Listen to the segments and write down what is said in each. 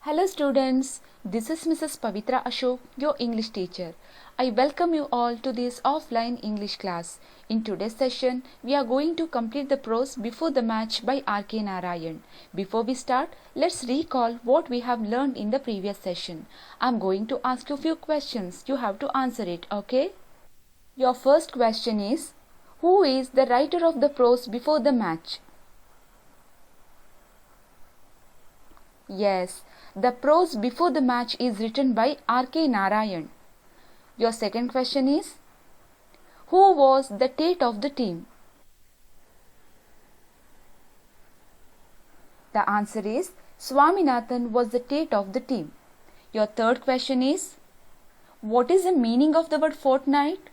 Hello students, this is Mrs. Pavitra Ashok, your English teacher. I welcome you all to this offline English class. In today's session, we are going to complete the prose before the match by R.K. Narayan. Before we start, let's recall what we have learned in the previous session. I am going to ask you a few questions. You have to answer it, okay? Your first question is, who is the writer of the prose before the match? Yes, the prose before the match is written by R.K. Narayan. Your second question is, who was the Tate of the team? The answer is, Swaminathan was the Tate of the team. Your third question is, what is the meaning of the word fortnight?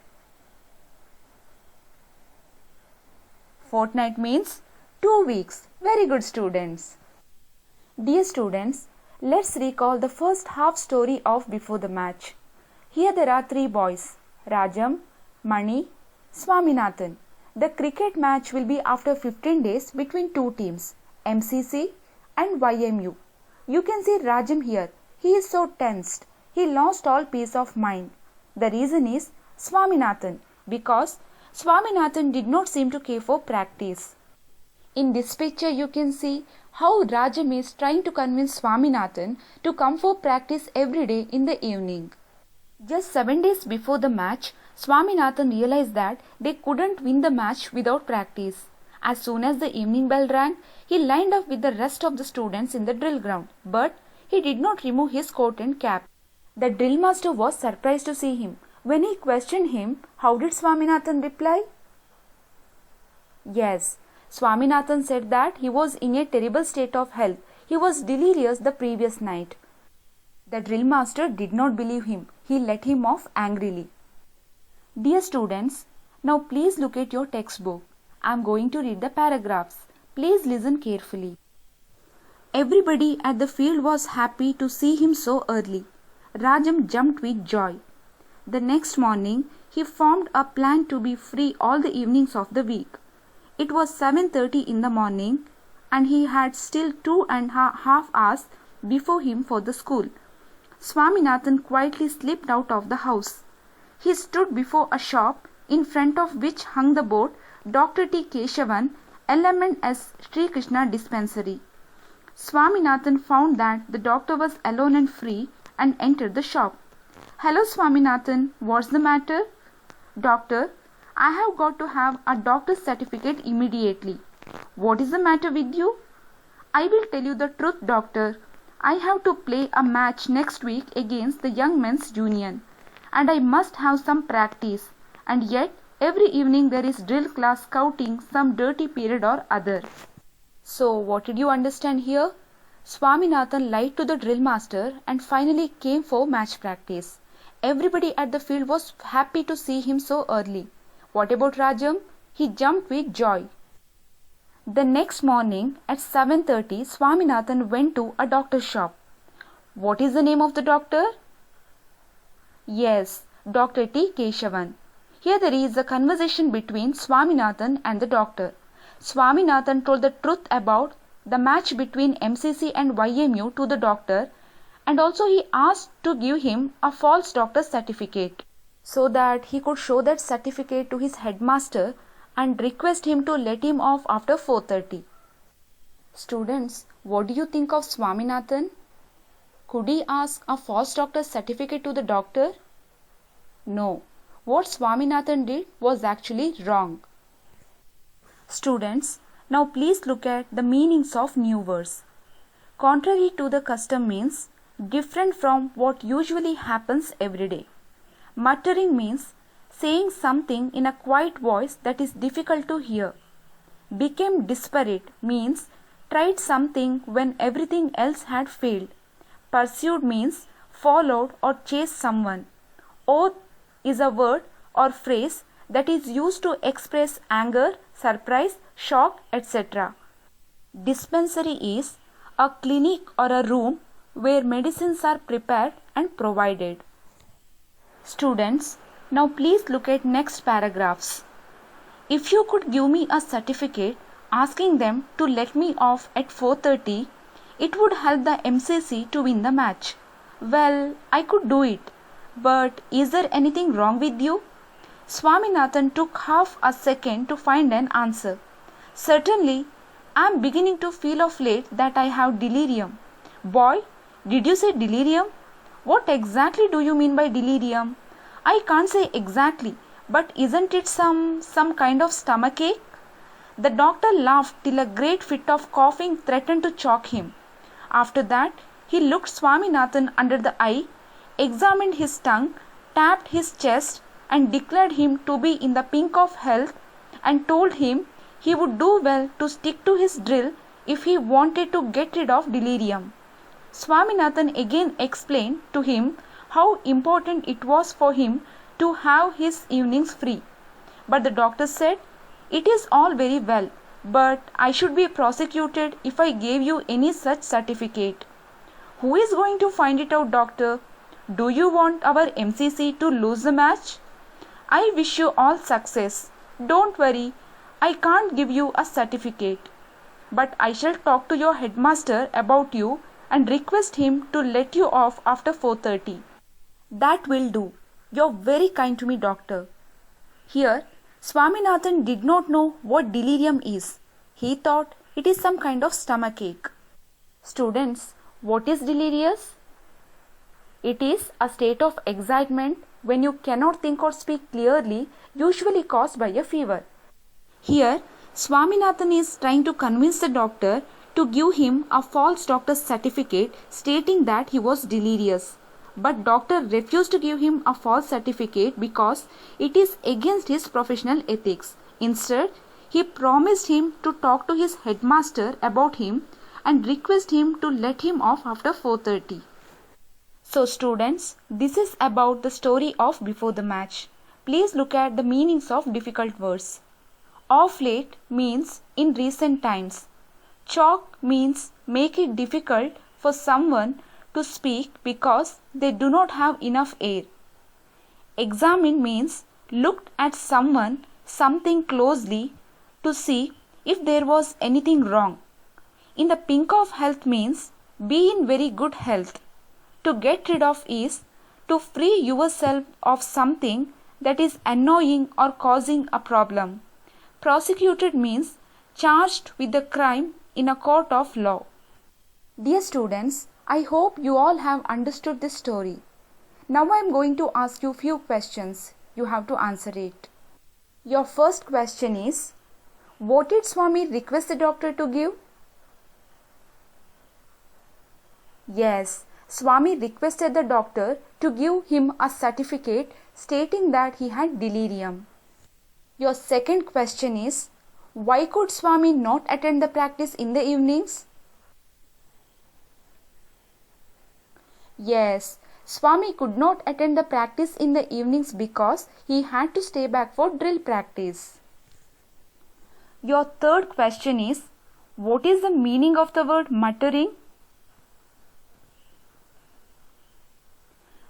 Fortnight means 2 weeks. Very good, students. Dear students, let's recall the first half story of Before the Match. Here there are 3 boys, Rajam, Mani, Swaminathan. The cricket match will be after 15 days between 2 teams, MCC and YMU. You can see Rajam here. He is so tensed. He lost all peace of mind. The reason is Swaminathan, because Swaminathan did not seem to care for practice. In this picture you can see how Rajam is trying to convince Swaminathan to come for practice every day in the evening. Just 7 days before the match, Swaminathan realized that they couldn't win the match without practice. As soon as the evening bell rang, he lined up with the rest of the students in the drill ground, but he did not remove his coat and cap. The drill master was surprised to see him. When he questioned him, how did Swaminathan reply? Yes, Swaminathan said that he was in a terrible state of health. He was delirious the previous night. The drill master did not believe him. He let him off angrily. Dear students, now please look at your textbook. I am going to read the paragraphs. Please listen carefully. Everybody at the field was happy to see him so early. Rajam jumped with joy. The next morning, he formed a plan to be free all the evenings of the week. It was 7:30 in the morning and he had still 2.5 hours before him for the school. Swaminathan quietly slipped out of the house. He stood before a shop in front of which hung the board Dr. T. Keshavan, LMNS Sri Krishna Dispensary. Swaminathan found that the doctor was alone and free and entered the shop. Hello Swaminathan, what's the matter? Doctor, I have got to have a doctor's certificate immediately. What is the matter with you? I will tell you the truth, doctor. I have to play a match next week against the Young Men's Union, and I must have some practice. And yet, every evening there is drill class scouting some dirty period or other. So, what did you understand here? Swaminathan lied to the drill master and finally came for match practice. Everybody at the field was happy to see him so early. What about Rajam? He jumped with joy. The next morning at 7:30, Swaminathan went to a doctor's shop. What is the name of the doctor? Yes, Dr. T. Keshavan. Here there is a conversation between Swaminathan and the doctor. Swaminathan told the truth about the match between MCC and YMU to the doctor, and also he asked to give him a false doctor's certificate, so that he could show that certificate to his headmaster and request him to let him off after 4:30. Students, what do you think of Swaminathan? Could he ask a false doctor's certificate to the doctor? No. What Swaminathan did was actually wrong. Students, now please look at the meanings of new words. Contrary to the custom means different from what usually happens every day. Muttering means saying something in a quiet voice that is difficult to hear. Became disparate means tried something when everything else had failed. Pursued means followed or chased someone. Oath is a word or phrase that is used to express anger, surprise, shock, etc. Dispensary is a clinic or a room where medicines are prepared and provided. Students, now please look at next paragraphs. If you could give me a certificate asking them to let me off at 4:30, It would help the MCC to win the match. Well, I could do it. But is there anything wrong with you? Swaminathan took half a second to find an answer. Certainly, I am beginning to feel of late that I have delirium. Boy, did you say delirium? What exactly do you mean by delirium? I can't say exactly, but isn't it some kind of stomachache? The doctor laughed till a great fit of coughing threatened to choke him. After that, he looked Swaminathan under the eye, examined his tongue, tapped his chest, and declared him to be in the pink of health, and told him he would do well to stick to his drill if he wanted to get rid of delirium. Swaminathan again explained to him how important it was for him to have his evenings free. But the doctor said, "It is all very well, but I should be prosecuted if I gave you any such certificate." "Who is going to find it out, doctor? Do you want our MCC to lose the match?" "I wish you all success. Don't worry, I can't give you a certificate. But I shall talk to your headmaster about you and request him to let you off after 4:30. "That will do. You're very kind to me, doctor." Here, Swaminathan did not know what delirium is. He thought it is some kind of stomachache. Students, what is delirious? It is a state of excitement when you cannot think or speak clearly, usually caused by a fever. Here, Swaminathan is trying to convince the doctor to give him a false doctor's certificate stating that he was delirious. But doctor refused to give him a false certificate because it is against his professional ethics. Instead, he promised him to talk to his headmaster about him and request him to let him off after 4:30. So students, this is about the story of before the match. Please look at the meanings of difficult words. Of late means in recent times. Choke means make it difficult for someone to speak because they do not have enough air. Examine means looked at something closely to see if there was anything wrong. In the pink of health means be in very good health. To get rid of is to free yourself of something that is annoying or causing a problem. Prosecuted means charged with the crime in a court of law. Dear students, I hope you all have understood this story. Now I am going to ask you few questions. You have to answer it. Your first question is, what did Swami request the doctor to give? Yes, Swami requested the doctor to give him a certificate stating that he had delirium. Your second question is, why could Swami not attend the practice in the evenings? Yes, Swami could not attend the practice in the evenings because he had to stay back for drill practice. Your third question is, what is the meaning of the word muttering?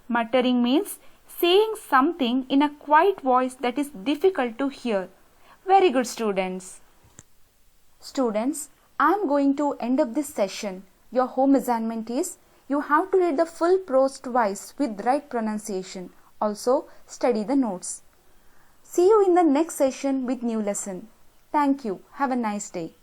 Muttering means saying something in a quiet voice that is difficult to hear. Very good, students. Students, I am going to end up this session. Your home assignment is you have to read the full prose twice with right pronunciation. Also, study the notes. See you in the next session with new lesson. Thank you. Have a nice day.